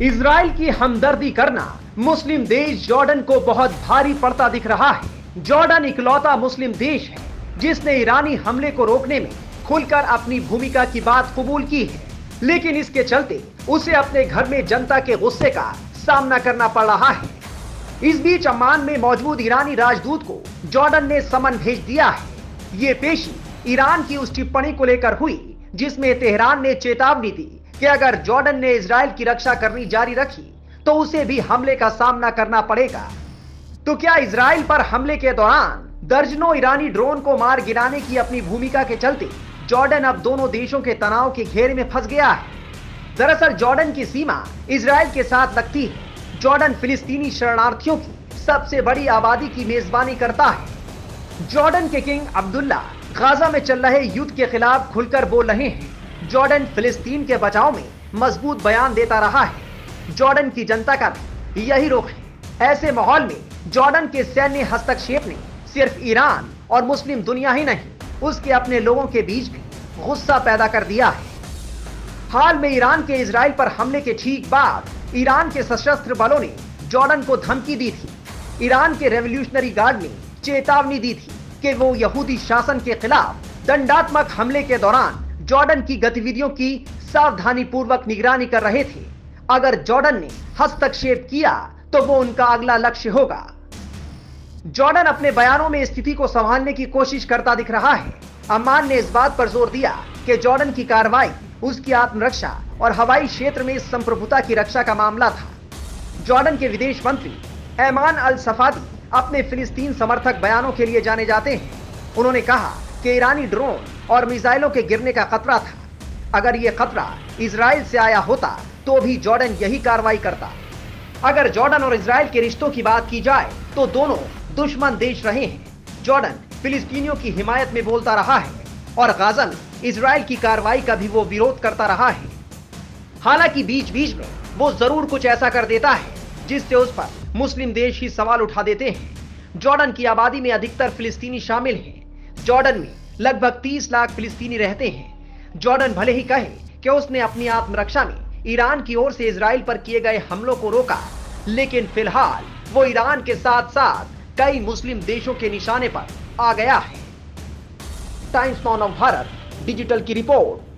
Israel की हमदर्दी करना मुस्लिम देश जॉर्डन को बहुत भारी पड़ता दिख रहा है। जॉर्डन इकलौता मुस्लिम देश है जिसने ईरानी हमले को रोकने में खुलकर अपनी भूमिका की बात कबूल की है, लेकिन इसके चलते उसे अपने घर में जनता के गुस्से का सामना करना पड़ रहा है। इस बीच अम्मान में मौजूद ईरानी राजदूत को जॉर्डन ने समन भेज दिया है। ये पेशी ईरान की उस टिप्पणी को लेकर हुई जिसमें तेहरान ने चेतावनी दी कि अगर जॉर्डन ने इजराइल की रक्षा करनी जारी रखी तो उसे भी हमले का सामना करना पड़ेगा। तो क्या इजराइल पर हमले के दौरान दर्जनों ईरानी ड्रोन को मार गिराने की अपनी भूमिका के चलते जॉर्डन अब दोनों देशों के तनाव के घेरे में फंस गया है? दरअसल जॉर्डन की सीमा इजराइल के साथ लगती है। जॉर्डन फिलिस्तीनी शरणार्थियों की सबसे बड़ी आबादी की मेजबानी करता है। जॉर्डन के किंग अब्दुल्ला गाजा में चल रहे युद्ध के खिलाफ खुलकर बोल रहे हैं। जॉर्डन फिलिस्तीन के बचाव में मजबूत बयान देता रहा है। जॉर्डन की जनता का भी यही रुख है। ऐसे माहौल में जॉर्डन के सैन्य हस्तक्षेप ने सिर्फ ईरान और मुस्लिम दुनिया ही नहीं, उसके अपने लोगों के बीच भी गुस्सा पैदा कर दिया है। हाल में ईरान के इजराइल पर हमले के ठीक बाद ईरान के सशस्त्र बलों ने जॉर्डन को धमकी दी थी। ईरान के रेवोल्यूशनरी गार्ड ने चेतावनी दी थी कि वो यहूदी शासन के खिलाफ दंडात्मक हमले के दौरान जॉर्डन की गतिविधियों की सावधानी पूर्वक निगरानी कर रहे थे। अगर जॉर्डन ने हस्तक्षेप किया तो वो उनका अगला लक्ष्य होगा। जॉर्डन अपने बयानों में स्थिति को संभालने की कोशिश करता दिख रहा है। अम्मान ने इस बात पर जोर दिया कि जॉर्डन की कार्रवाई उसकी आत्मरक्षा और हवाई क्षेत्र में संप्रभुता की रक्षा का मामला था। जॉर्डन के विदेश मंत्री ऐमान अल सफादी अपने फिलिस्तीन समर्थक बयानों के लिए जाने जाते हैं। उन्होंने कहा कि ईरानी ड्रोन और मिसाइलों के गिरने का खतरा था। अगर यह खतरा इजराइल से आया होता तो भी जॉर्डन यही कार्रवाई करता। अगर जॉर्डन और इजराइल के रिश्तों की बात की जाए तो दोनों दुश्मन देश रहे हैं। जॉर्डन फिलिस्तीनियों की हिमायत में बोलता रहा है और गाजा में इजराइल की कार्रवाई का भी वो विरोध करता रहा है। हालांकि बीच बीच में वो जरूर कुछ ऐसा कर देता है जिससे उस पर मुस्लिम देश ही सवाल उठा देते हैं। जॉर्डन की आबादी में अधिकतर फिलिस्तीनी शामिल हैं। जॉर्डन में लगभग 30 लाख फिलिस्तीनी रहते हैं। जॉर्डन भले ही कहे कि उसने अपनी आत्मरक्षा में ईरान की ओर से इजराइल पर किए गए हमलों को रोका, लेकिन फिलहाल वो ईरान के साथ साथ कई मुस्लिम देशों के निशाने पर आ गया है। टाइम्स नाउ भारत डिजिटल की रिपोर्ट।